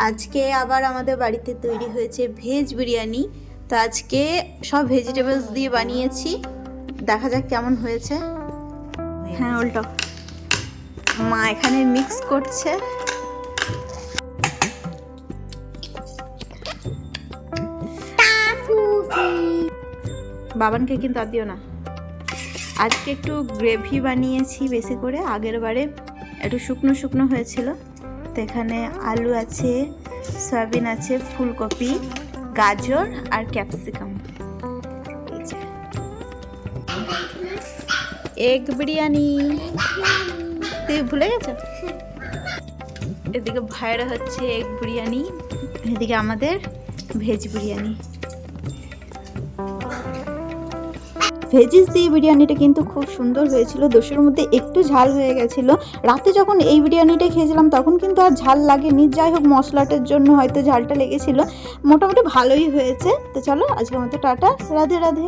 আজকে আবার আমাদের বাড়িতে তৈরি হয়েছে ভেজ বিরিয়ানি। তো আজকে সব ভেজিটেবলস দিয়ে বানিয়েছি, দেখা যাক কেমন হয়েছে। হ্যাঁ উল্টো, মা এখানে মিক্স করছে। বাবানকে কিন্তু আর দিও না। আজকে একটু গ্রেভি বানিয়েছি বেশি করে, আগের বারে একটু শুকনো শুকনো হয়েছিল। তো এখানে আলু আছে, সয়াবিন আছে, ফুলকপি, গাজর আর ক্যাপসিকাম। এগ বিরিয়ানি তুই ভুলে গেছো? এদিকে ভাইরা হচ্ছে এগ বিরিয়ানি, এদিকে আমাদের ভেজ বিরিয়ানি। ভেজিস দিয়ে বিরিয়ানিটা কিন্তু খুব সুন্দর হয়েছিল, দোষের মধ্যে একটু ঝাল হয়ে গেছিলো। রাতে যখন এই বিরিয়ানিটা খেয়েছিলাম তখন কিন্তু আর ঝাল লাগেনি, যাই হোক মশলাটার জন্য হয়তো ঝালটা লেগেছিল। মোটামুটি ভালোই হয়েছে। তো চলো আজকের মতো টাটা, রাধে রাধে।